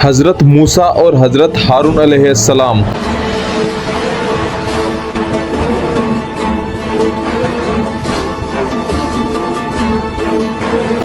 हजरत मूसा और हजरत हारून अलैहिस्सलाम।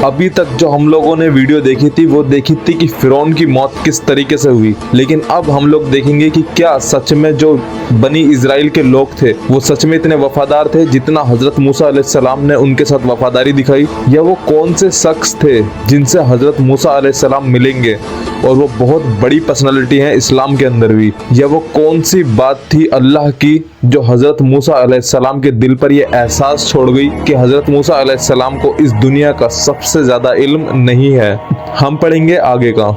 अभी तक जो हम लोगों ने वीडियो देखी थी वो देखी थी कि फिरौन की मौत किस तरीके से हुई, लेकिन अब हम लोग देखेंगे कि क्या सच में जो बनी इजराइल के लोग थे वो सच में इतने वफादार थे जितना हजरत मूसा अलैहिस्सलाम ने उनके साथ वफादारी दिखाई, या वो कौन से शख्स थे जिनसे हजरत मूसा अलैहिस्सलाम मिलेंगे और वो बहुत बड़ी पर्सनालिटी है इस्लाम के अंदर भी, या वो कौन सी बात थी अल्लाह की जो हजरत मूसा अलैहिस्सलाम के दिल पर ये एहसास छोड़ गई कि हजरत मूसा अलैहिस्सलाम को इस दुनिया का सबसे ज्यादा इल्म नहीं है। हम पढ़ेंगे आगे का।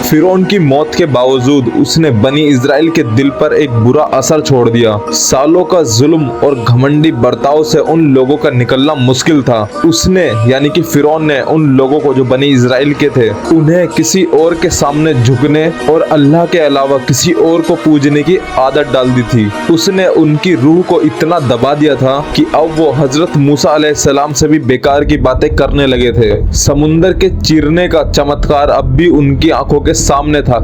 फिरौन की मौत के बावजूद उसने बनी इजराइल के दिल पर एक बुरा असर छोड़ दिया। सालों का जुल्म और घमंडी बर्ताव से उन लोगों का निकलना मुश्किल था। उसने यानी कि फिरौन ने उन लोगों को जो बनी इजराइल के थे उन्हें किसी और के सामने झुकने और अल्लाह के अलावा किसी और को पूजने की आदत डाल दी थी। उसने उनकी रूह को इतना दबा दिया था कि अब वो हजरत मूसा अलैहिस्सलाम से भी बेकार की बातें करने लगे थे। समुंदर के चीरने का चमत्कार अब भी उनकी आंखों के सामने था।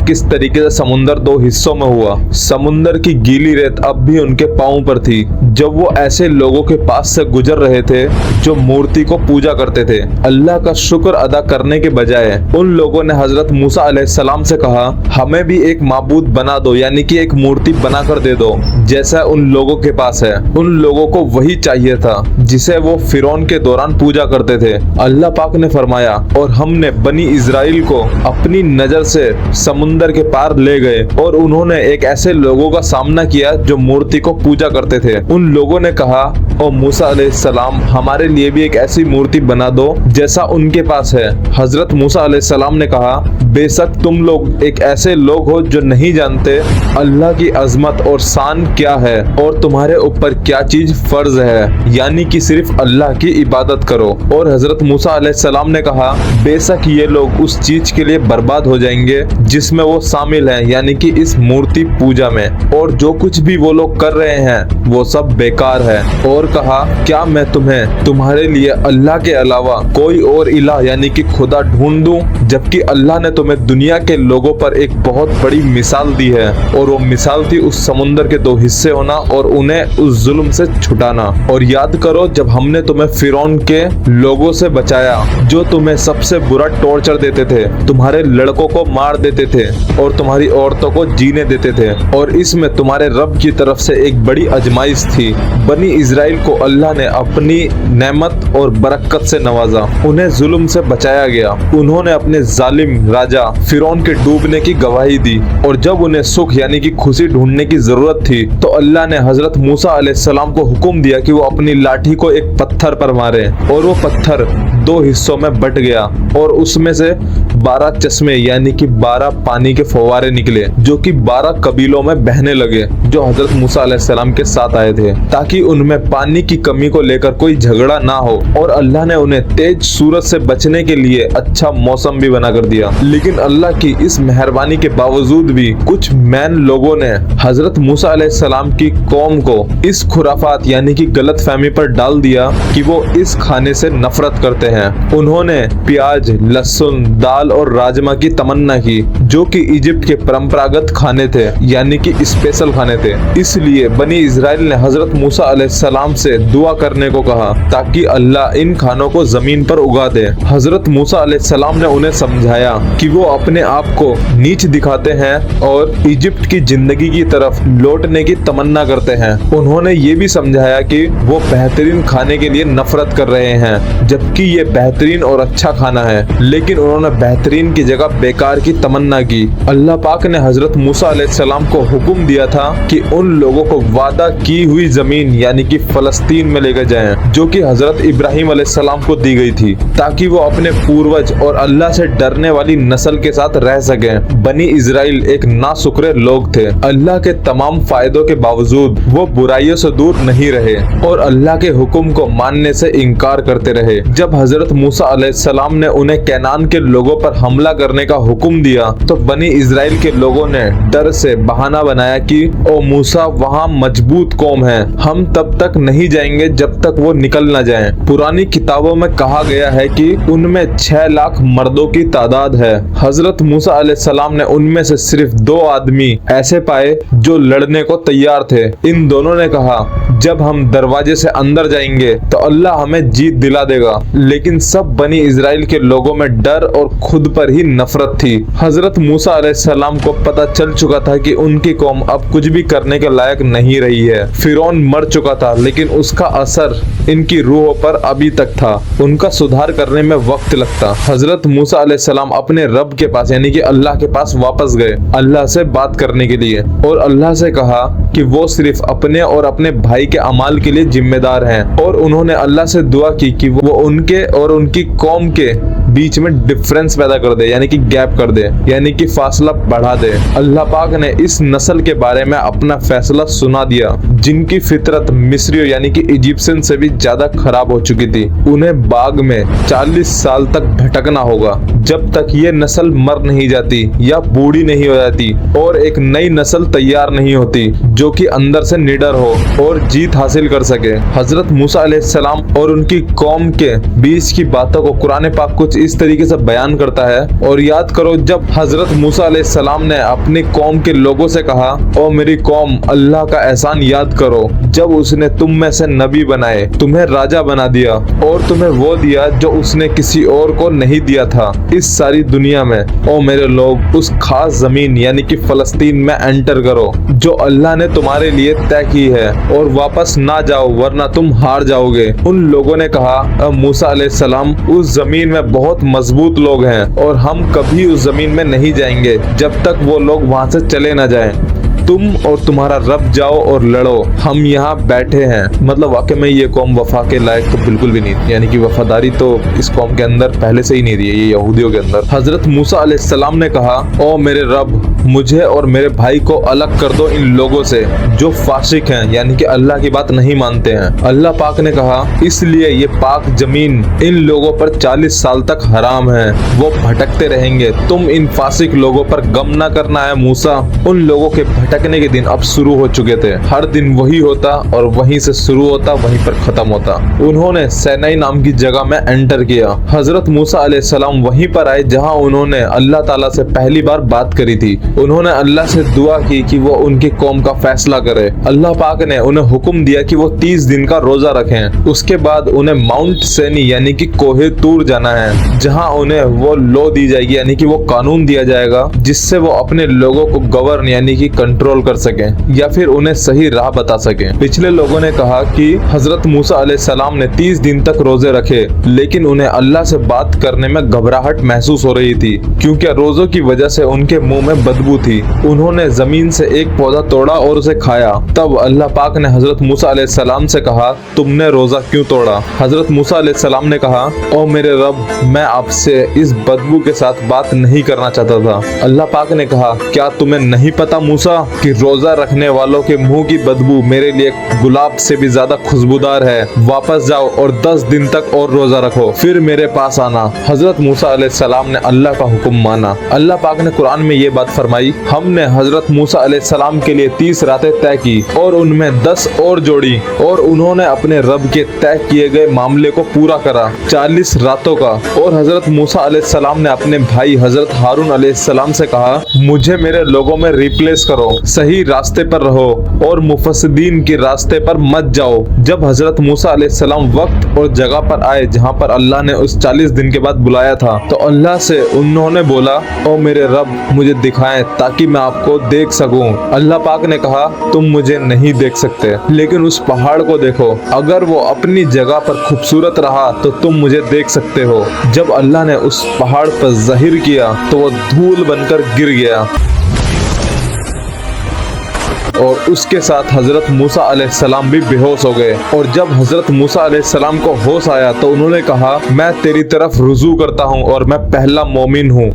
किस तरीके से समुंदर दो हिस्सों में हुआ। समुंदर की गीली रेत अब भी उनके पांव पर थी जब वो ऐसे लोगों के पास से गुजर रहे थे जो मूर्ति को पूजा करते थे। अल्लाह का शुक्र अदा करने के बजाय उन लोगों ने हजरत मूसा अलैहिस्सलाम से कहा, हमें भी एक माबूद बना दो, यानी कि एक मूर्ति बना कर दे दो जैसा उन लोगों के पास है। उन लोगों को वही चाहिए था जिसे वो फिरौन के दौरान पूजा करते थे। अल्लाह पाक ने फरमाया, और हमने बनी इजराइल को अपनी नजर से समुंदर के पार ले गए और उन्होंने एक ऐसे लोगों का सामना किया जो मूर्ति को पूजा करते थे। उन लोगों ने कहा, ओ मूसा अलैहिस्सलाम, हमारे लिए भी एक ऐसी मूर्ति बना दो जैसा उनके पास है। हजरत मूसा अलैहिस्सलाम ने कहा, बेशक तुम लोग एक ऐसे लोग हो जो नहीं जानते अल्लाह की अजमत और शान क्या है और तुम्हारे ऊपर क्या चीज फर्ज है, यानी कि सिर्फ अल्लाह की इबादत करो। और हजरत मूसा अलैहिस्सलाम ने कहा, बेशक ये लोग उस चीज के लिए बर्बाद हो जाएंगे जिसमें वो शामिल है, यानी कि इस मूर्ति पूजा में, और जो कुछ भी वो लोग कर रहे हैं वो सब बेकार है। और कहा, क्या मैं तुम्हें तुम्हारे लिए अल्लाह के अलावा कोई और इलाह यानी कि खुदा ढूंढ दूं, जबकि अल्लाह ने तुम्हें दुनिया के लोगों पर एक बहुत बड़ी मिसाल दी है, और वो मिसाल थी उस समुंदर के दो हिस्से होना और उन्हें उस जुल्म से छुटाना। और याद करो जब हमने तुम्हें फिरौन के लोगों से बचाया जो तुम्हें सबसे बुरा टॉर्चर देते थे, तुम्हारे लड़कों को मार देते थे और तुम्हारी औरतों को जीने देते थे, और इसमें तुम्हारे रब की तरफ से एक बड़ी आजमाइश थी। बनी इजराइल को अल्लाह ने अपनी नेमत और बरकत से नवाजा, उन्हें जुल्म से बचाया गया। उन्होंने अपने जालिम राजा फिरौन के डूबने की गवाही दी, और जब उन्हें सुख यानी कि खुशी ढूंढने की जरूरत थी तो अल्लाह ने हजरत मूसा अलैहिस्सलाम को हुक्म दिया कि वो अपनी लाठी को एक पत्थर पर मारे, और वो पत्थर दो हिस्सों में बट गया और उसमें से 12 चश्मे यानी कि 12 पानी के फव्वारे निकले जो कि 12 कबीलों में बहने लगे जो हजरत मूसा अलैहिस्सलाम के साथ आए थे, ताकि उनमें पानी की कमी को लेकर कोई झगड़ा ना हो। और अल्लाह ने उन्हें तेज सूरज से बचने के लिए अच्छा मौसम भी बना कर दिया। लेकिन अल्लाह की इस मेहरबानी के बावजूद भी कुछ मैन लोगों ने हजरत मूसा अलैहिस्सलाम की कौम को इस खुराफात यानी कि गलत फहमी पर डाल दिया कि वो इस खाने से नफरत करते हैं। उन्होंने प्याज, लहसुन, दाल और राजमा की तमन्ना की जो कि इजिप्ट के परंपरागत खाने थे यानी कि स्पेशल खाने थे। इसलिए बनी इजराइल ने हजरत मूसा अलैहिस्सलाम से दुआ करने को कहा ताकि अल्लाह इन खानों को जमीन पर उगा दे। हजरत मूसा अलैहिस्सलाम ने उन्हें समझाया कि वो अपने आप को नीच दिखाते हैं और इजिप्ट की जिंदगी की तरफ लौटने की तमन्ना करते हैं। उन्होंने ये भी समझाया कि वो बेहतरीन खाने के लिए नफरत कर रहे हैं जबकि ये बेहतरीन और अच्छा खाना है, लेकिन उन्होंने बेहतरीन की जगह बेकार की तमन्ना की। अल्लाह पाक ने हजरत मूसा अलैहिस्सलाम को हुक्म दिया था कि उन लोगों को वादा की हुई जमीन यानी कि फलस्तीन में लेकर जाएं, जो कि हजरत इब्राहिम अलैहिस्सलाम को दी गई थी ताकि वो अपने पूर्वज और अल्लाह से डरने वाली नस्ल के साथ रह सकें। बनी इजराइल एक नाशुक्र लोग थे। अल्लाह के तमाम फायदों के बावजूद वो बुराइयों से दूर नहीं रहे और अल्लाह के हुक्म को मानने से इनकार करते रहे। जब हजरत मूसा अलैहिस्सलाम ने उन्हें कैनान के लोगों पर पर हमला करने का हुक्म दिया तो बनी इजराइल के लोगों ने डर से बहाना बनाया कि ओ मूसा, वहाँ मजबूत कौम है, हम तब तक नहीं जाएंगे जब तक वो निकल न जाएं। पुरानी किताबों में कहा गया है कि उनमें 6 लाख मर्दों की तादाद है। हजरत मूसा अलैहिस्सलाम ने उनमें से सिर्फ 2 आदमी ऐसे पाए जो लड़ने को तैयार थे। इन दोनों ने कहा, जब हम दरवाजे से अंदर जाएंगे तो अल्लाह हमें जीत दिला देगा। लेकिन सब बनी इजराइल के लोगों में डर और खुद पर ही नफरत थी। हजरत मूसा अलैहिस्सलाम को पता चल चुका था कि उनकी कौम अब कुछ भी करने के लायक नहीं रही है। फिरौन मर चुका था, लेकिन उसका असर इनकी रूहों पर अभी तक था। उनका सुधार करने में वक्त लगता। हजरत मूसा अलैहिस्सलाम अपने रब के पास यानी कि अल्लाह के पास वापस गए अल्लाह से बात करने के लिए, और अल्लाह से कहा कि वो सिर्फ अपने और अपने भाई के अमाल के लिए जिम्मेदार हैं। और उन्होंने अल्लाह से दुआ की कि वो उनके और उनकी कौम के बीच में डिफरेंस पैदा कर दे, यानी कि गैप कर दे, यानी कि फासला बढ़ा दे। अल्लाह पाक ने इस नस्ल के बारे में अपना फैसला सुना दिया जिनकी फितरत मिस्रियों यानी कि इजिप्शियन से भी ज्यादा खराब हो चुकी थी। उन्हें बाग में 40 साल तक भटकना होगा जब तक ये नस्ल मर नहीं जाती या बूढ़ी नहीं हो जाती और एक नई नस्ल तैयार नहीं होती जो कि अंदर से निडर हो और जीत हासिल कर सके। हजरत मूसा अलैहिस्सलाम और उनकी कौम के बीच की बातों को कुरान पाक कुछ इस तरीके से बयान करता है। और याद करो, जब हजरत मूसा अलैहिस्सलाम ने अपनी कौम के लोगों से कहा, ओ मेरी कौम, अल्लाह का एहसान याद करो जब उसने तुम में से नबी बनाए, तुम्हें राजा बना दिया और तुम्हें वो दिया जो उसने किसी और को नहीं दिया था इस सारी दुनिया में। ओ मेरे लोग, उस खास जमीन यानी कि फलस्तीन में एंटर करो जो अल्लाह ने तुम्हारे लिए तय की है, और वापस ना जाओ वरना तुम हार जाओगे। उन लोगों ने कहा, मूसा अलैहिस्सलाम, उस जमीन में बहुत मजबूत लोग हैं और हम कभी उस जमीन में नहीं जाएंगे जब तक वो लोग वहां से चले ना जाएं। तुम और तुम्हारा रब जाओ और लड़ो, हम यहाँ बैठे हैं। मतलब वाकई में ये कौम वफा के लायक तो बिल्कुल भी नहीं थी, यानी कि वफादारी तो इस कौम के अंदर पहले से ही नहीं थी, ये यहूदियों के अंदर। हजरत मूसा अलैहिस्सलाम ने कहा, ओ मेरे रब, मुझे और मेरे भाई को अलग कर दो इन लोगों से जो फासिक हैं, यानी कि अल्लाह की बात नहीं मानते हैं। अल्लाह पाक ने कहा, इसलिए ये पाक जमीन इन लोगों पर 40 साल तक हराम है, वो भटकते रहेंगे। तुम इन फासिक लोगों पर गम न करना है मूसा। उन लोगों के भटकने के दिन अब शुरू हो चुके थे। हर दिन वही होता और वहीं से शुरू होता, वहीं पर खत्म होता। उन्होंने सैनाई नाम की जगह में एंटर किया। हजरत मूसा अलैहिस्सलाम वहीं पर आए जहां उन्होंने अल्लाह ताला से पहली बार बात करी थी। उन्होंने अल्लाह से दुआ की कि वो उनकी कौम का फैसला करे। अल्लाह पाक ने उन्हें हुक्म दिया कि वो 30 दिन का रोजा रखें। उसके बाद उन्हें माउंट सैनी यानी कि कोहे तूर जाना है, जहां उन्हें वो लॉ दी जाएगी यानी कि वो कानून दिया जाएगा जिससे वो अपने लोगों को गवर्न यानी कि कंट्रोल कर सके या फिर उन्हें सही राह बता सके। पिछले लोगों ने कहा कि हजरत मूसा अलैहिस्सलाम ने 30 दिन तक रोजे रखे, लेकिन उन्हें अल्लाह से बात करने में घबराहट महसूस हो रही थी क्योंकि रोजों की वजह से उनके मुंह में बदबू थी। उन्होंने जमीन से एक पौधा तोड़ा और उसे खाया। तब अल्लाह पाक ने हजरत मूसा अलैहिस्सलाम से कहा, तुमने रोजा क्यों तोड़ा? हजरत मूसा अलैहिस्सलाम ने कहा, ओ मेरे रब, मैं आपसे इस बदबू के साथ बात नहीं करना चाहता था। अल्लाह पाक ने कहा, क्या तुम्हें नहीं पता मूसा कि रोजा रखने वालों के मुंह की बदबू मेरे लिए गुलाब से भी ज्यादा खुशबूदार है। वापस जाओ और 10 दिन तक और रोजा रखो, फिर मेरे पास आना। हजरत मूसा अलैहिस्सलाम ने अल्लाह का हुक्म माना। अल्लाह पाक ने कुरान में ये बात फरमाई, हमने हजरत मूसा अलैहिस्सलाम के लिए 30 रातें तय की और उनमें 10 और जोड़ी, और उन्होंने अपने रब के तय किए गए मामले को पूरा करा 40 रातों का। और हजरत मूसा अलैहिस्सलाम ने अपने भाई हजरत हारून अलैहिस्सलाम से कहा, मुझे मेरे लोगों में रिप्लेस करो, सही रास्ते पर रहो और मुफस्सिदीन के रास्ते पर मत जाओ। जब हजरत मूसा अलैहिस्सलाम वक्त और जगह पर आए जहां पर अल्लाह ने उस 40 दिन के बाद बुलाया था, तो अल्लाह से उन्होंने बोला, ओ मेरे रब, मुझे दिखाएं ताकि मैं आपको देख सकूं। अल्लाह पाक ने कहा, तुम मुझे नहीं देख सकते, लेकिन उस पहाड़ को देखो, अगर वो अपनी जगह पर खूबसूरत रहा तो तुम मुझे देख सकते हो। जब अल्लाह ने उस पहाड़ पर ज़ाहिर किया तो वो धूल बनकर गिर गया और उसके साथ हजरत मूसा अलैहिस्सलाम भी बेहोश हो गए। और जब हजरत मूसा अलैहिस्सलाम को होश आया तो उन्होंने कहा, मैं तेरी तरफ रुजू करता हूँ और मैं पहला मोमिन हूँ।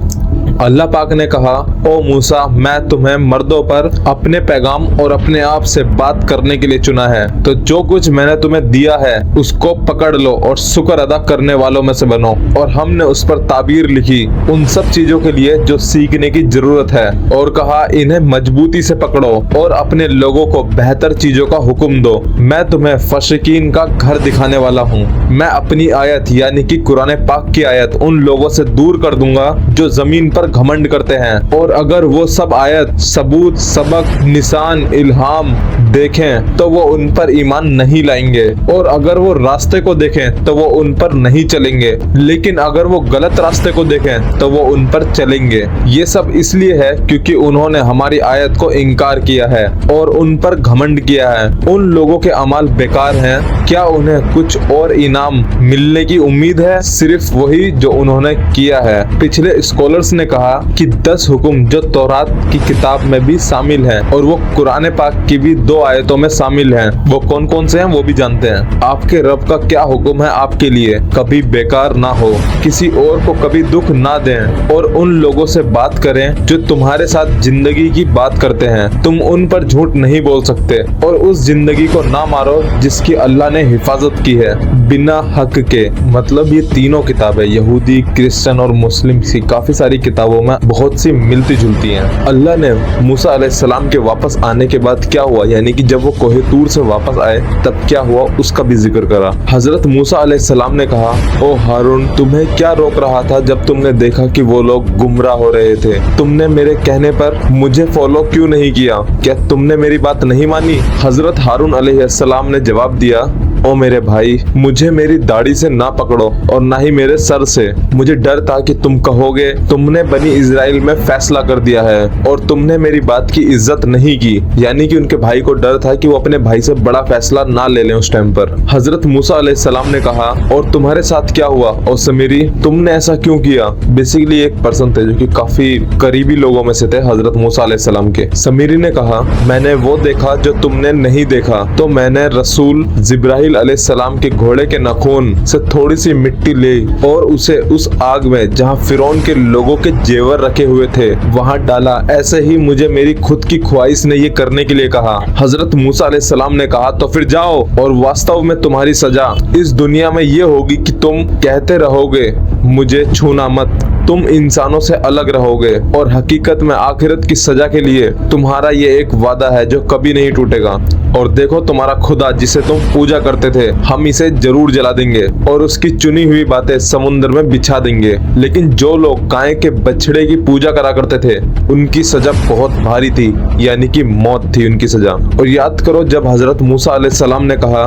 अल्लाह पाक ने कहा, ओ मूसा, मैं तुम्हें मर्दों पर अपने पैगाम और अपने आप से बात करने के लिए चुना है, तो जो कुछ मैंने तुम्हें दिया है उसको पकड़ लो और शुक्र अदा करने वालों में से बनो। और हमने उस पर ताबीर लिखी उन सब चीजों के लिए जो सीखने की जरूरत है, और कहा इन्हें मजबूती से पकड़ो और अपने लोगों को बेहतर चीजों का हुक्म दो। मैं तुम्हें फशकीन का घर दिखाने वाला हूँ। मैं अपनी आयत यानी कि कुरान पाक की आयत उन लोगों से दूर कर दूंगा जो जमीन पर घमंड करते हैं, और अगर वो सब आयत, सबूत, सबक, निशान, इल्हाम देखें तो वो उन पर ईमान नहीं लाएंगे, और अगर वो रास्ते को देखें तो वो उन पर नहीं चलेंगे, लेकिन अगर वो गलत रास्ते को देखें तो वो उन पर चलेंगे। ये सब इसलिए है क्योंकि उन्होंने हमारी आयत को इनकार किया है और उन पर घमंड किया है। उन लोगों के अमाल बेकार हैं, क्या उन्हें कुछ और इनाम मिलने की उम्मीद है? सिर्फ वही जो उन्होंने किया है। पिछले स्कॉलर्स ने कहा कि 10 हुक्म जो तौरात की किताब में भी शामिल हैं और वो कुरान पाक की भी 2 आयतों में शामिल हैं, वो कौन कौन से हैं वो भी जानते हैं। आपके रब का क्या हुक्म है आपके लिए? कभी बेकार ना हो, किसी और को कभी दुख ना दें, और उन लोगों से बात करें जो तुम्हारे साथ जिंदगी की बात करते हैं। तुम उन पर झूठ नहीं बोल सकते, और उस जिंदगी को ना मारो जिसकी अल्लाह ने हिफाजत की है बिना हक के। मतलब ये तीनों किताबें यहूदी, क्रिश्चियन और मुस्लिम की काफी सारी किताबों में बहुत सी मिलती जुलती हैं। अल्लाह ने मूसा अलैहिस्सलाम के वापस आने के बाद क्या हुआ, यानी कि जब वो कोहे तूर से वापस आए तब क्या हुआ, उसका भी जिक्र करा। हजरत मूसा अलैहिस्सलाम ने कहा, ओ हारून, तुम्हें क्या रोक रहा था जब तुमने देखा कि वो लोग गुमराह हो रहे थे? तुमने मेरे कहने पर मुझे फॉलो क्यों नहीं किया? क्या तुमने मेरी बात नहीं मानी? हजरत हारून अलैहिस्सलाम ने जवाब दिया, ओ मेरे भाई, मुझे मेरी दाढ़ी से ना पकड़ो और ना ही मेरे सर से। मुझे डर था कि तुम कहोगे तुमने बनी इजराइल में फैसला कर दिया है और तुमने मेरी बात की इज्जत नहीं की। यानी कि उनके भाई को डर था कि वो अपने भाई से बड़ा फैसला ना ले लें उस टाइम पर। हजरत मूसा अलैहिस्सलाम ने कहा, और तुम्हारे साथ क्या हुआ? और समीरी, तुमने ऐसा क्यों किया? बेसिकली एक पर्सन थे जो कि काफी करीबी लोगों में से थे हजरत मूसा अलैहिस्सलाम के। समीरी ने कहा, मैंने वो देखा जो तुमने नहीं देखा, तो मैंने रसूल जिब्राइल अलैहिस्सलाम के घोड़े के नाखून से थोड़ी सी मिट्टी ले और उसे उस आग में जहां फिरौन के लोगों के जेवर रखे हुए थे वहां डाला। ऐसे ही मुझे मेरी खुद की ख्वाहिश ने ये करने के लिए कहा। हजरत मूसा अलैहिस्सलाम ने कहा, तो फिर जाओ, और वास्तव में तुम्हारी सजा इस दुनिया में ये होगी कि तुम कहते रहोगे मुझे छूना मत। तुम इंसानों से अलग रहोगे, और हकीकत में आखिरत की सजा के लिए तुम्हारा ये एक वादा है जो कभी नहीं टूटेगा। और देखो, तुम्हारा खुदा जिसे तुम पूजा करते थे, हम इसे जरूर जला देंगे और उसकी चुनी हुई बातें समुद्र में बिछा देंगे। लेकिन जो लोग गाय के बछड़े की पूजा करा करते थे उनकी सजा बहुत भारी थी, यानी कि मौत थी उनकी सजा। और याद करो जब हजरत मूसा अलैहिस्सलाम ने कहा,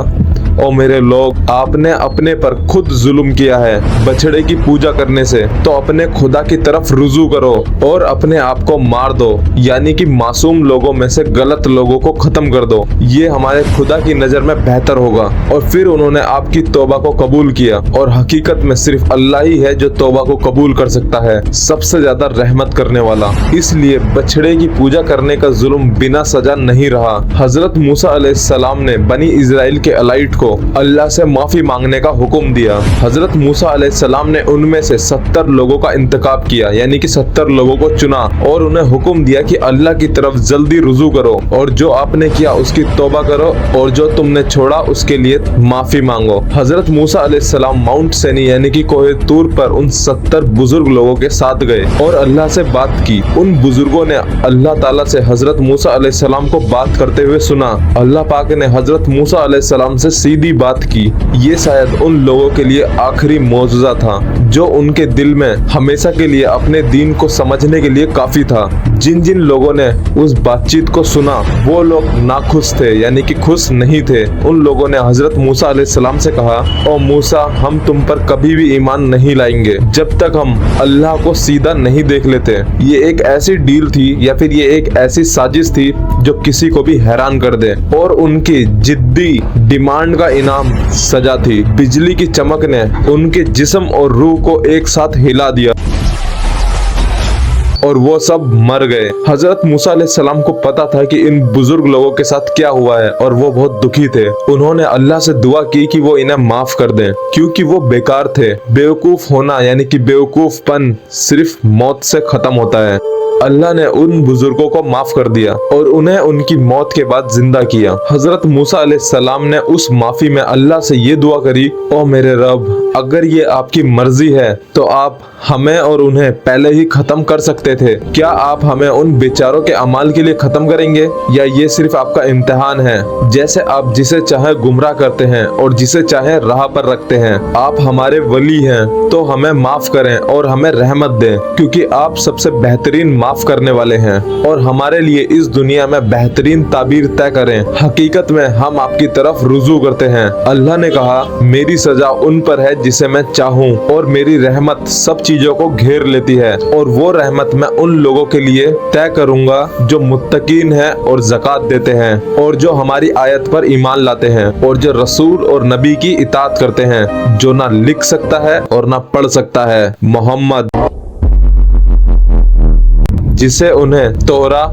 ओ मेरे लोग, आपने अपने पर खुद जुल्म किया है बछड़े की पूजा करने से, तो अपने खुदा की तरफ रुजू करो और अपने आप को मार दो, यानी कि मासूम लोगों में से गलत लोगों को खत्म कर दो। ये हमारे खुदा की नजर में बेहतर होगा। और फिर उन्होंने आपकी तौबा को कबूल किया, और हकीकत में सिर्फ अल्लाह ही है जो तौबा को कबूल कर सकता है, सबसे ज्यादा रहमत करने वाला। इसलिए बछड़े की पूजा करने का जुल्म बिना सजा नहीं रहा। हजरत मूसा अलैहिस्सलाम ने बनी इजराइल के अलाइट को अल्लाह से माफी मांगने का हुक्म दिया। हजरत मूसा अलैहिस्सलाम ने उनमें से 70 लोगों का इंतखाब किया, यानी कि 70 लोगों को चुना, और उन्हें हुक्म दिया कि अल्लाह की तरफ जल्दी रुजू करो, और जो आपने किया उसकी तौबा करो, और जो तुमने छोड़ा उसके लिए माफी मांगो। हजरत मूसा अलैहिस्सलाम माउंट सैनी यानी कि कोहे तूर पर उन 70 बुजुर्ग लोगों के साथ गए और अल्लाह से बात की। उन बुजुर्गों ने अल्लाह ताला से हजरत मूसा अलैहिस्सलाम को बात करते हुए सुना। अल्लाह पाक ने हजरत मूसा अलैहिस्सलाम से सीधी बात की। ये शायद उन लोगों के लिए आखिरी मौजूजा था जो उनके दिल में हमेशा के लिए अपने दीन को समझने के लिए काफी था। जिन जिन लोगों ने उस बातचीत को सुना वो लोग नाखुश थे, यानी कि खुश नहीं थे। उन लोगों ने हजरत मूसा अलैहिस्सलाम से कहा, ओ मूसा, हम तुम पर कभी भी ईमान नहीं लाएंगे जब तक हम अल्लाह को सीधा नहीं देख लेते। ये एक ऐसी डील थी या फिर ये एक ऐसी साजिश थी जो किसी को भी हैरान कर दे, और उनकी जिद्दी डिमांड का इनाम सजा थी। बिजली की चमक ने उनके जिस्म और रूह को एक साथ हिला दिया और वो सब मर गए। हजरत मूसा अलैहिस्सलाम को पता था कि इन बुजुर्ग लोगों के साथ क्या हुआ है और वो बहुत दुखी थे। उन्होंने अल्लाह से दुआ की कि वो इन्हें माफ कर दें, क्योंकि वो बेकार थे। बेवकूफ होना यानी कि बेवकूफपन सिर्फ मौत से खत्म होता है। अल्लाह ने उन बुजुर्गों को माफ कर दिया और उन्हें उनकी मौत के बाद जिंदा किया। हजरत मूसा अलैहिस्सलाम ने उस माफी में अल्लाह से ये दुआ करी, ओ मेरे रब, अगर ये आपकी मर्जी है तो आप हमें और उन्हें पहले ही खत्म कर सकते थे। क्या आप हमें उन बेचारों के अमाल के लिए खत्म करेंगे या ये सिर्फ आपका इम्तिहान है? जैसे आप जिसे चाहे गुमराह करते हैं और जिसे चाहे राह पर रखते हैं। आप हमारे वली हैं तो हमें माफ करें और हमें रहमत दें, क्योंकि आप सबसे बेहतरीन माफ करने वाले हैं और हमारे लिए इस दुनिया में बेहतरीन ताबीर तय करें। हकीकत में हम आपकी तरफ रुजू करते हैं। अल्लाह ने कहा, मेरी सजा उन पर है जिसे मैं चाहूँ और मेरी रहमत सब चीजों को घेर लेती है, और वो रहमत मैं उन लोगों के लिए तय करूंगा जो मुत्तकीन हैं और ज़कात देते हैं और जो हमारी आयत पर ईमान लाते हैं और जो रसूल और नबी की इताअत करते हैं, जो ना लिख सकता है और ना पढ़ सकता है, मोहम्मद, जिसे उन्हें तोरा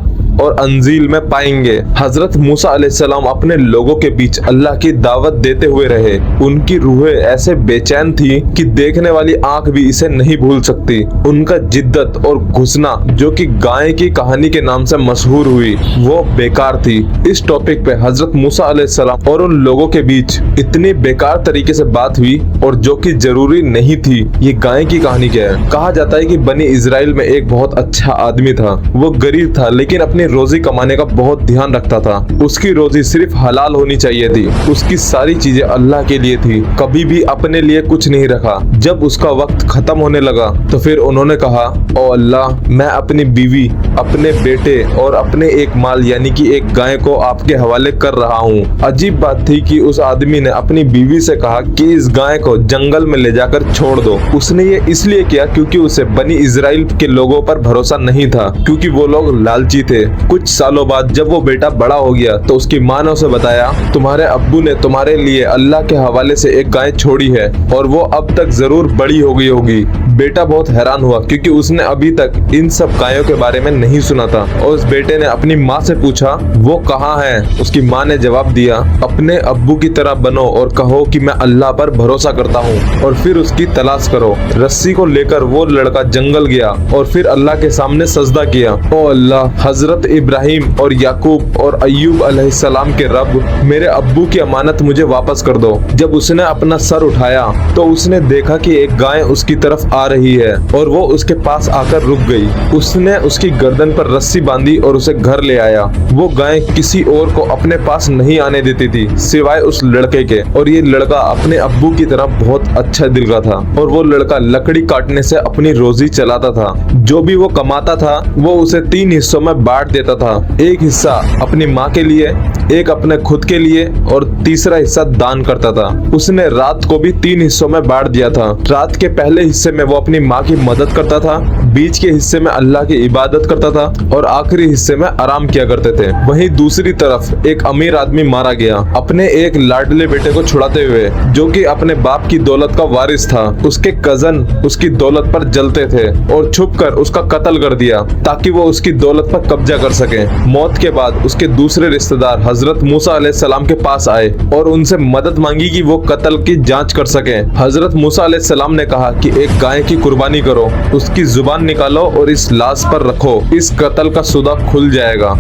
और अंजील में पाएंगे। हजरत मूसा अलैहिस्सलाम अपने लोगों के बीच अल्लाह की दावत देते हुए रहे। उनकी रूहें ऐसे बेचैन थी कि देखने वाली आंख भी इसे नहीं भूल सकती। उनका जिद्दत और घुसना, जो कि गाय की कहानी के नाम से मशहूर हुई, वो बेकार थी। इस टॉपिक पे हजरत मूसा अलैहिस्सलाम और उन लोगों के बीच इतनी बेकार तरीके से बात हुई और जो कि जरूरी नहीं थी। ये गाय की कहानी क्या है? कहा जाता है कि बनी इजराइल में एक बहुत अच्छा आदमी था। वो गरीब था लेकिन अपनी रोजी कमाने का बहुत ध्यान रखता था। उसकी रोजी सिर्फ हलाल होनी चाहिए थी। उसकी सारी चीजें अल्लाह के लिए थी, कभी भी अपने लिए कुछ नहीं रखा। जब उसका वक्त खत्म होने लगा तो फिर उन्होंने कहा, ओ अल्लाह, मैं अपनी बीवी, अपने बेटे और अपने एक माल यानी कि एक गाय को आपके हवाले कर रहा हूँ। अजीब बात थी कि उस आदमी ने अपनी बीवी से कहा कि इस गाय को जंगल में ले जाकर छोड़ दो। उसने ये इसलिए किया क्योंकि उसे बनी इजराइल के लोगों पर भरोसा नहीं था, क्योंकि वो लोग लालची थे। कुछ सालों बाद जब वो बेटा बड़ा हो गया तो उसकी माँ ने उसे बताया, तुम्हारे अब्बू ने तुम्हारे लिए अल्लाह के हवाले से एक गाय छोड़ी है और वो अब तक जरूर बड़ी हो गई होगी। बेटा बहुत हैरान हुआ क्योंकि उसने अभी तक इन सब गायों के बारे में नहीं सुना था और उस बेटे ने अपनी माँ से पूछा, वो कहाँ है? उसकी माँ ने जवाब दिया, अपने अब्बू की तरह बनो और कहो कि मैं अल्लाह पर भरोसा करता हूँ और फिर उसकी तलाश करो। रस्सी को लेकर वो लड़का जंगल गया और फिर अल्लाह के सामने सजदा किया। ओ अल्लाह, हजरत इब्राहिम और याकूब और अय्यूब अलैहिस्सलाम के रब, मेरे अब्बू की अमानत मुझे वापस कर दो। जब उसने अपना सर उठाया तो उसने देखा कि एक गाय उसकी तरफ आ रही है और वो उसके पास आकर रुक गई। उसने उसकी गर्दन पर रस्सी बांधी और उसे घर ले आया। वो गाय किसी और को अपने पास नहीं आने देती थी सिवाय उस लड़के के, और ये लड़का अपने अब्बू की तरह बहुत अच्छा दिल का था और वो लड़का लकड़ी काटने से अपनी रोजी चलाता था। जो भी वो कमाता था वो उसे 3 हिस्सों में बांट देता था। एक हिस्सा अपनी माँ के लिए, एक अपने खुद के लिए और तीसरा हिस्सा दान करता था। उसने रात को भी 3 हिस्सों में बांट दिया था। रात के पहले हिस्से में वो अपनी माँ की मदद करता था, बीच के हिस्से में अल्लाह की इबादत करता था और आखिरी हिस्से में आराम किया करते थे। वहीं दूसरी तरफ एक अमीर आदमी मारा गया अपने एक लाडले बेटे को छुड़ाते हुए, जो कि अपने बाप की दौलत का वारिस था। उसके कजन उसकी दौलत पर जलते थे और छुपकर उसका कत्ल कर दिया ताकि वो उसकी दौलत पर कब्जा कर सके। मौत के बाद उसके दूसरे रिश्तेदार हजरत मूसा अलैहिस्सलाम के पास आए और उनसे मदद मांगी कि वो कत्ल की जांच कर सके। हजरत मूसा अलैहिस्सलाम ने कहा कि एक गाय की कुर्बानी करो, उसकी जुबान निकालो और इस लाश पर रखो, इस कत्ल का सुदा खुल जाएगा।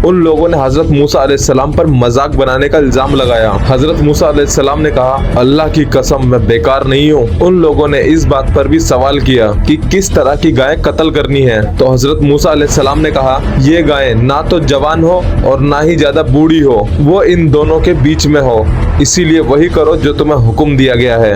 उन लोगों ने हजरत मूसा अलैहिस्सलाम पर मजाक बनाने का इल्जाम लगाया। हजरत मूसा अलैहिस्सलाम ने कहा, अल्लाह की कसम, मैं बेकार नहीं हूँ। उन लोगों ने इस बात पर भी सवाल किया कि किस तरह की गाय कत्ल करनी है, तो हजरत मूसा अलैहिस्सलाम ने कहा, ये गाय ना तो जवान हो और ना ही ज्यादा बूढ़ी हो, वो इन दोनों के बीच में हो, इसीलिए वही करो जो तुम्हें हुक्म दिया गया है।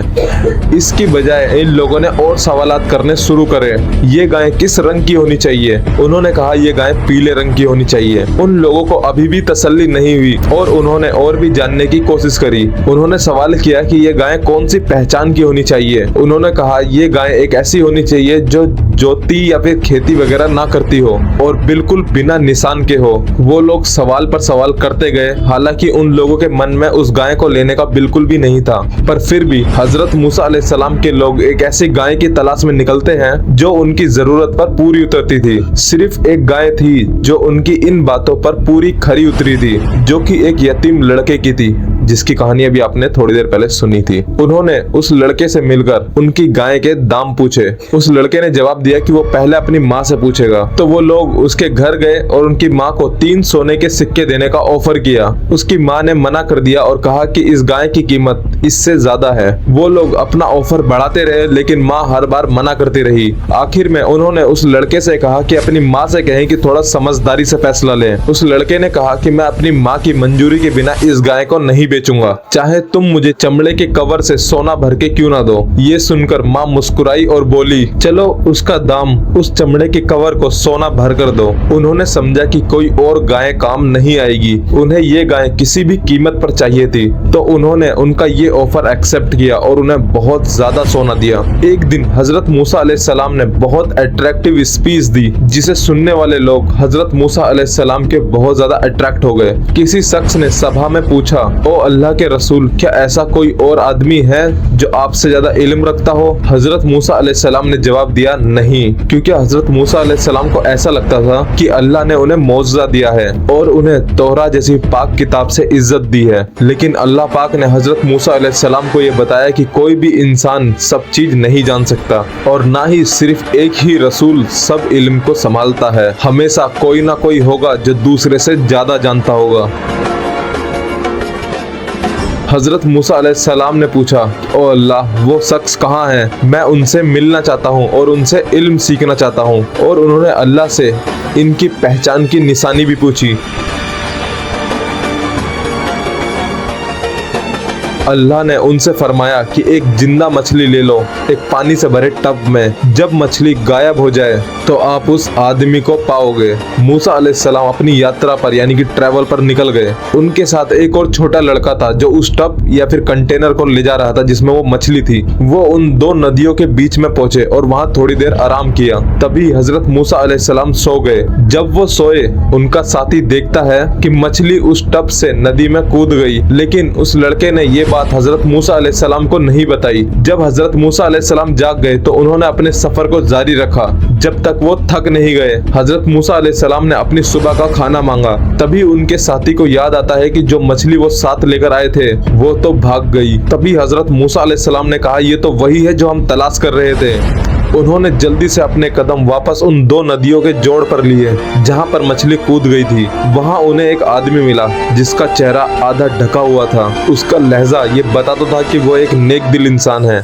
इसकी बजाय इन लोगों ने और सवालात करने शुरू करे। ये गाय किस रंग की होनी चाहिए? उन्होंने कहा, ये गाय पीले रंग की होनी चाहिए। उन उन लोगों को अभी भी तसल्ली नहीं हुई और उन्होंने और भी जानने की कोशिश करी। उन्होंने सवाल किया कि ये गाय कौन सी पहचान की होनी चाहिए। उन्होंने कहा ये गाय एक ऐसी होनी चाहिए जो जोती या फिर खेती वगैरह ना करती हो और बिल्कुल बिना निशान के हो। वो लोग सवाल पर सवाल करते गए, हालांकि उन लोगों के मन में उस गाय को लेने का बिल्कुल भी नहीं था, पर फिर भी हजरत मूसा अलैहिस्सलाम के लोग एक ऐसी गाय की तलाश में निकलते हैं जो उनकी जरूरत पर पूरी उतरती थी। सिर्फ एक गाय थी जो उनकी इन बातों पर पूरी खरी उतरी थी, जो कि एक यतीम लड़के की थी, जिसकी कहानी अभी आपने थोड़ी देर पहले सुनी थी। उन्होंने उस लड़के से मिलकर उनकी गाय के दाम पूछे। उस लड़के ने जवाब दिया कि वो पहले अपनी माँ से पूछेगा। तो वो लोग उसके घर गए और उनकी माँ को 3 सोने के सिक्के देने का ऑफर किया। उसकी माँ ने मना कर दिया और कहा कि इस गाय की कीमत इससे ज्यादा है। वो लोग अपना ऑफर बढ़ाते रहे, लेकिन माँ हर बार मना करती रही। आखिर में उन्होंने उस लड़के से कहा कि अपनी माँ से कहें कि थोड़ा समझदारी से फैसला लें। उस लड़के ने कहा कि मैं अपनी माँ की मंजूरी के बिना इस गाय को नहीं बेचूंगा, चाहे तुम मुझे चमड़े के कवर से सोना भर के क्यों ना दो। ये सुनकर माँ मुस्कुराई और बोली, चलो उसका दाम उस चमड़े के कवर को सोना भर कर दो। उन्होंने समझा कि कोई और गाय काम नहीं आएगी, उन्हें ये गाय किसी भी कीमत पर चाहिए थी। तो उन्होंने उनका ये ऑफर एक्सेप्ट किया और उन्हें बहुत ज्यादा सोना दिया। एक दिन हजरत मूसा अलैहिस्सलाम ने बहुत अट्रैक्टिव स्पीच दी, जिसे सुनने वाले लोग हजरत मूसा अलैहिस्सलाम के बहुत ज्यादा अट्रैक्ट हो गए। किसी शख्स ने सभा में पूछा, ओ अल्लाह के रसूल, क्या ऐसा कोई और आदमी है जो आपसे ज्यादा इल्म रखता हो? हजरत मूसा अलैहिस्सलाम ने जवाब दिया, नहीं, क्योंकि हजरत मूसा अलैहिस्सलाम को ऐसा लगता था कि अल्लाह ने उन्हें मौजज़ा दिया है और उन्हें तौरा जैसी पाक किताब से इज्जत दी है। लेकिन अल्लाह पाक ने हजरत मूसा अलैहिस्सलाम को यह बताया कि कोई भी इंसान सब चीज नहीं जान सकता और ना ही सिर्फ एक ही रसूल सब इल्म को संभालता है। हमेशा कोई ना कोई होगा जो दूसरे से ज्यादा जानता होगा। हजरत मूसा अलैहिस्सलाम ने पूछा, ओ अल्लाह, वो शख्स कहाँ है? मैं उनसे मिलना चाहता हूँ और उनसे इल्म सीखना चाहता हूँ। और उन्होंने अल्लाह से इनकी पहचान की निशानी भी पूछी। अल्लाह ने उनसे फरमाया कि एक जिंदा मछली ले लो, एक पानी से भरे टब में। जब मछली गायब हो जाए तो आप उस आदमी को पाओगे। मूसा अलैहिस्सलाम अपनी यात्रा पर यानी कि ट्रैवल पर निकल गए। उनके साथ एक और छोटा लड़का था जो उस टब या फिर कंटेनर को ले जा रहा था जिसमें वो मछली थी। वो उन 2 नदियों के बीच में पहुंचे और वहां थोड़ी देर आराम किया। तभी हजरत मूसा अलैहिस्सलाम सो गए। जब वो सोए, उनका साथी देखता है कि मछली उस टब से नदी में कूद गई, लेकिन उस लड़के ने ये बात हजरत मूसा अलैहिस्सलाम को नहीं बताई। जब हजरत मूसा अलैहिस्सलाम जाग गए तो उन्होंने अपने सफर को जारी रखा जब तक वो थक नहीं गए। हजरत मूसा अलैहिस्सलाम ने अपनी सुबह का खाना मांगा। तभी उनके साथी को याद आता है कि जो मछली वो साथ लेकर आए थे वो तो भाग गई। तभी हजरत मूसा अलैहिस्सलाम ने कहा, ये तो वही है जो हम तलाश कर रहे थे। उन्होंने जल्दी से अपने कदम वापस उन 2 नदियों के जोड़ पर लिए जहां पर मछली कूद गई थी। वहां उन्हें एक आदमी मिला जिसका चेहरा आधा ढका हुआ था। उसका लहजा ये बताता था कि वो एक नेक दिल इंसान है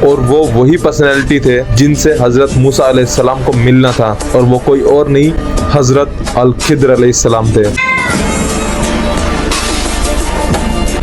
और वो वही पर्सनैलिटी थे जिनसे हजरत मूसा अलैहिस्सलाम को मिलना था, और वो कोई और नहीं, हजरत अल खिद्र अलैहिस्सलाम थे।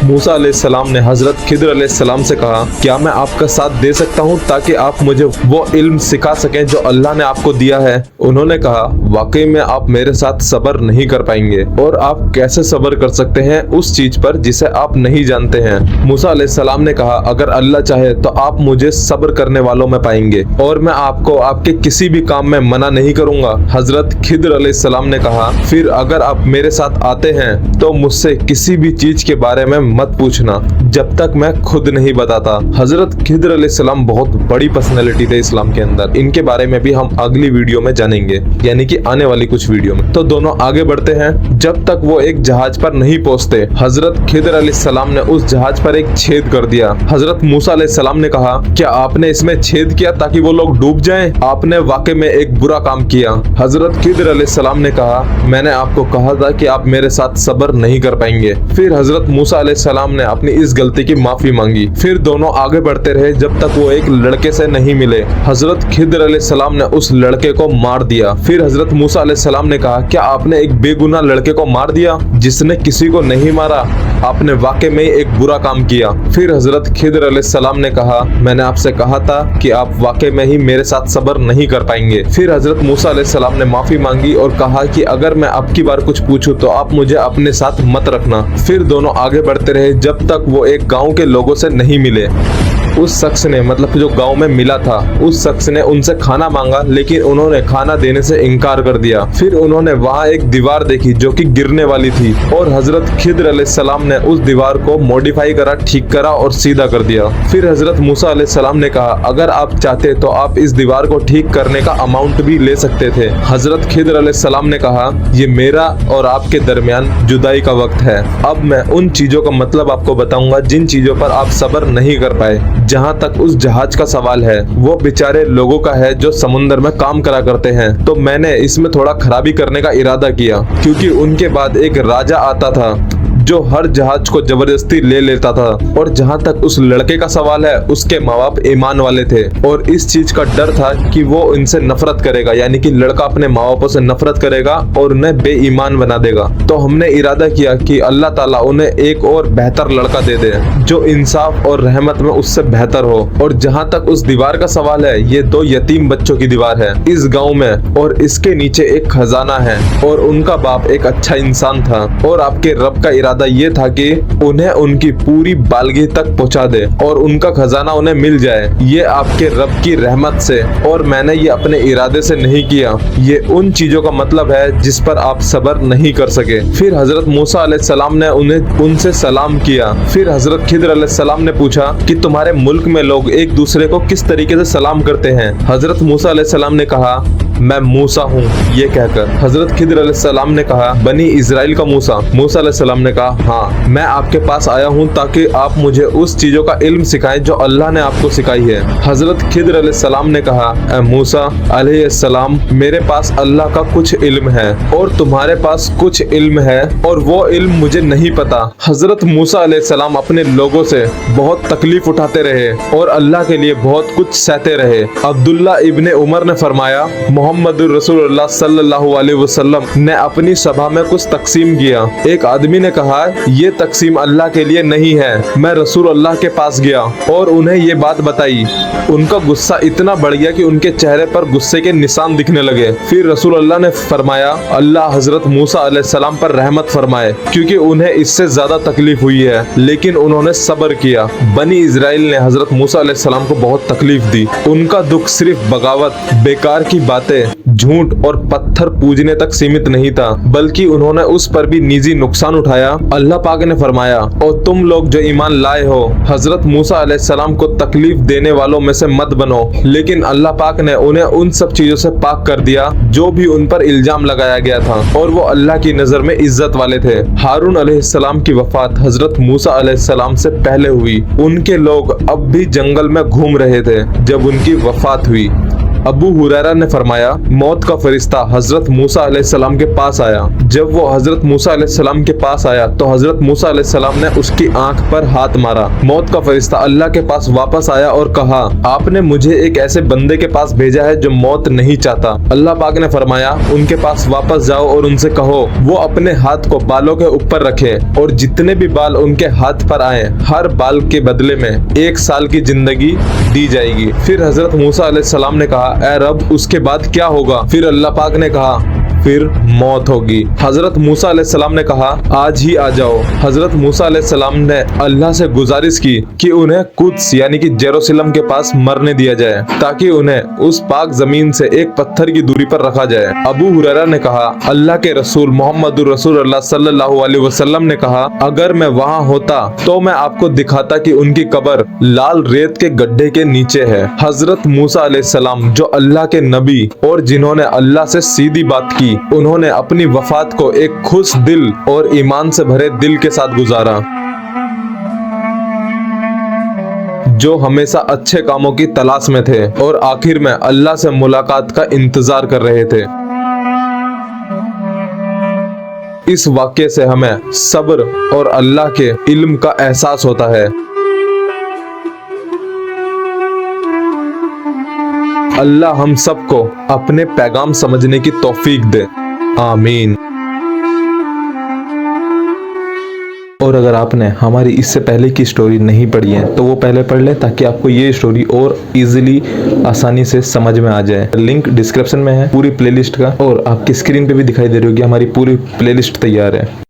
मूसा अलैहिस्सलाम ने हजरत खिद्र अलैहिस्सलाम से कहा, क्या मैं आपका साथ दे सकता हूँ ताकि आप मुझे वो इल्म सिखा सकें जो अल्लाह ने आपको दिया है? उन्होंने कहा, वाकई में आप मेरे साथ सब्र नहीं कर पाएंगे, और आप कैसे सब्र कर सकते हैं उस चीज पर जिसे आप नहीं जानते हैं? मूसा अलैहिस्सलाम ने कहा, अगर अल्लाह चाहे तो आप मुझे सब्र करने वालों में पाएंगे और मैं आपको आपके किसी भी काम में मना नहीं करूंगा। हजरत खिद्र अलैहिस्सलाम ने कहा, फिर अगर आप मेरे साथ आते हैं तो मुझसे किसी भी चीज के बारे में मत पूछना जब तक मैं खुद नहीं बताता। हजरत खिद्र अलैहिस्सलाम बहुत बड़ी पर्सनैलिटी थे इस्लाम के अंदर। इनके बारे में भी हम अगली वीडियो में जानेंगे, यानी कि आने वाली कुछ वीडियो में। तो दोनों आगे बढ़ते हैं। जब तक वो एक जहाज पर नहीं पहुंचते, हजरत खिद्र अलैहिस्सलाम ने उस जहाज पर एक छेद कर दिया। हजरत मूसा अलैहिस्सलाम ने कहा, क्या आपने इसमें छेद किया ताकि वो लोग डूब जाएं? आपने वाकई में एक बुरा काम किया। हजरत खिद्र अलैहिस्सलाम ने कहा, मैंने आपको कहा था कि आप मेरे साथ सब्र नहीं कर पाएंगे। फिर हजरत मूसा अलैहिस्सलाम अलैहिस्सलाम ने अपनी इस गलती की माफी मांगी। फिर दोनों आगे बढ़ते रहे जब तक वो एक लड़के से नहीं मिले। हजरत खिद्र अलैहिस्सलाम ने उस लड़के को मार दिया। फिर हजरत मूसा अलैहिस्सलाम ने कहा, क्या आपने एक बेगुनाह लड़के को मार दिया जिसने किसी को नहीं मारा? आपने वाकई में एक बुरा काम किया। फिर हजरत खिद्र अलैहिस्सलाम ने कहा, मैंने आपसे कहा था कि आप वाकई में ही मेरे साथ सब्र नहीं कर पाएंगे। फिर हजरत मूसा अलैहिस्सलाम ने माफी मांगी और कहा कि अगर मैं अब की बार कुछ पूछूं तो आप मुझे अपने साथ मत रखना। फिर दोनों आगे बढ़ते रहे जब तक वो एक गांव के लोगों से नहीं मिले। उस शख्स ने, मतलब जो गांव में मिला था, उस शख्स ने उनसे खाना मांगा, लेकिन उन्होंने खाना देने से इनकार कर दिया। फिर उन्होंने वहां एक दीवार देखी जो कि गिरने वाली थी और हजरत खिद्र अलैहिस्सलाम ने उस दीवार को मॉडिफाई करा, ठीक करा और सीधा कर दिया। फिर हजरत मूसा अलैहिस्सलाम ने कहा, अगर आप चाहते तो आप इस दीवार को ठीक करने का अमाउंट भी ले सकते थे। हजरत खिद्र अलैहिस्सलाम ने कहा, ये मेरा और आपके दरमियान जुदाई का वक्त है। अब मैं उन चीजों का मतलब आपको बताऊंगा जिन चीजों पर आप सब्र नहीं कर पाए। जहाँ तक उस जहाज का सवाल है, वो बेचारे लोगों का है जो समुद्र में काम करा करते हैं। तो मैंने इसमें थोड़ा खराबी करने का इरादा किया, क्योंकि उनके बाद एक राजा आता था जो हर जहाज को जबरदस्ती ले लेता था। और जहाँ तक उस लड़के का सवाल है, उसके माँ बाप ईमान वाले थे और इस चीज का डर था कि वो इनसे नफरत करेगा, यानी कि लड़का अपने माँ बापों से नफरत करेगा और उन्हें बेईमान बना देगा। तो हमने इरादा किया कि अल्लाह ताला उन्हें एक और बेहतर लड़का दे दे जो इंसाफ और रहमत में उससे बेहतर हो। और जहाँ तक उस दीवार का सवाल है, ये 2 यतीम बच्चों की दीवार है इस गाँव में, और इसके नीचे एक खजाना है और उनका बाप एक अच्छा इंसान था। और आपके रब का इरादा ये था कि उन्हें उनकी पूरी बालगी तक पहुंचा दे और उनका खजाना उन्हें मिल जाए। ये आपके रब की रहमत से, और मैंने ये अपने इरादे से नहीं किया। ये उन चीजों का मतलब है जिस पर आप सब्र नहीं कर सके। फिर हजरत मूसा अलैहिस्सलाम ने उनसे सलाम किया। फिर हजरत खिद्र अलैहिस्सलाम ने पूछा कि तुम्हारे मुल्क में लोग एक दूसरे को किस तरीके से सलाम करते हैं? हजरत मूसा अलैहिस्सलाम ने कहा, मैं मूसा हूँ। ये कहकर हजरत खिद्र अलैहिस्सलाम ने कहा, बनी इजराइल का मूसा? मूसा अलैहिस्सलाम ने कहा, हाँ, मैं आपके पास आया हूँ ताकि आप मुझे उस चीजों का इल्म सिखाएं जो अल्लाह ने आपको सिखाई है। हजरत खिद्र अलैहिस्सलाम ने कहा, ए मूसा अलैहिस्सलाम, मेरे पास अल्लाह का कुछ इल्म है और तुम्हारे पास कुछ इल्म है और वो इल्म मुझे नहीं पता। हजरत मूसा अलैहिस्सलाम अपने लोगों से बहुत तकलीफ उठाते रहे और अल्लाह के लिए बहुत कुछ सहते रहे। अब्दुल्ला इब्ने उमर ने फरमाया, मोहम्मदुर रसूलुल्लाह सल्लल्लाहु अलैहि वसल्लम ने अपनी सभा में कुछ तकसीम किया। एक आदमी ने कहा, ये तकसीम अल्लाह के लिए नहीं है। मैं रसूल अल्लाह के पास गया और उन्हें ये बात बताई। उनका गुस्सा इतना बढ़ गया कि उनके चेहरे पर गुस्से के निशान दिखने लगे। फिर रसूल अल्लाह ने फरमाया, अल्लाह हजरत मूसा अलैहिस्सलाम पर रहमत फरमाए, क्योंकि उन्हें इससे ज्यादा तकलीफ हुई है, लेकिन उन्होंने सब्र किया। बनी इजराइल ने हजरत मूसा अलैहिस्सलाम को बहुत तकलीफ दी। उनका दुख सिर्फ बगावत, बेकार की बातें, झूठ और पत्थर पूजने तक सीमित नहीं था, बल्कि उन्होंने उस पर भी निजी नुकसान उठाया। अल्लाह पाक ने फरमाया, और तुम लोग जो ईमान लाए हो, हजरत मूसा अलैहिस्सलाम को तकलीफ देने वालों में से मत बनो। लेकिन अल्लाह पाक ने उन्हें उन सब चीजों से पाक कर दिया जो भी उन पर इल्जाम लगाया गया था, और वो अल्लाह की नजर में इज्जत वाले थे। हारून अलैहिस्सलाम की वफात हजरत मूसा अलैहिस्सलाम से पहले हुई। उनके लोग अब भी जंगल में घूम रहे थे जब उनकी वफात हुई। अबू हुरैरा ने फरमाया, मौत का फरिश्ता हजरत मूसा अलैहिस्सलाम के पास आया। जब वो हजरत मूसा अलैहिस्सलाम के पास आया तो हजरत मूसा अलैहिस्सलाम ने उसकी आंख पर हाथ मारा। मौत का फरिश्ता अल्लाह के पास वापस आया और कहा, आपने मुझे एक ऐसे बंदे के पास भेजा है जो मौत नहीं चाहता। अल्लाह पाक ने फरमाया, उनके पास वापस जाओ और उनसे कहो वो अपने हाथ को बालों के ऊपर रखें, और जितने भी बाल उनके हाथ पर आए, हर बाल के बदले में 1 साल की जिंदगी दी जाएगी। फिर हजरत मूसा अलैहिस्सलाम ने कहा, ऐ रब, उसके बाद क्या होगा? फिर अल्लाह पाक ने कहा, फिर मौत होगी। हजरत मूसा अलैहिस्सलाम ने कहा, आज ही आ जाओ। हजरत मूसा अलैहिस्सलाम ने अल्लाह से गुजारिश की कि उन्हें कुद्स यानी कि जेरूसलम के पास मरने दिया जाए, ताकि उन्हें उस पाक जमीन से एक पत्थर की दूरी पर रखा जाए। अबू हुरैरा ने कहा, अल्लाह के रसूल मोहम्मदुर रसूलुल्लाह सल्लल्लाहु अलैहि वसल्लम ने कहा, अगर मैं वहाँ होता तो मैं आपको दिखाता कि उनकी कब्र लाल रेत के गड्ढे के नीचे है। हजरत मूसा अलैहिस्सलाम, जो अल्लाह के नबी और जिन्होंने अल्लाह से सीधी बात की, उन्होंने अपनी वफात को एक खुश दिल और ईमान से भरे दिल के साथ गुजारा, जो हमेशा अच्छे कामों की तलाश में थे और आखिर में अल्लाह से मुलाकात का इंतजार कर रहे थे। इस वाक्य से हमें सब्र और अल्लाह के इल्म का एहसास होता है। अल्लाह हम सबको अपने पैगाम समझने की तौफीक दे, आमीन। और अगर आपने हमारी इससे पहले की स्टोरी नहीं पढ़ी है तो वो पहले पढ़ लें, ताकि आपको ये स्टोरी और इजीली आसानी से समझ में आ जाए। लिंक डिस्क्रिप्शन में है पूरी प्लेलिस्ट का, और आपकी स्क्रीन पे भी दिखाई दे रही होगी हमारी पूरी प्लेलिस्ट तैयार है।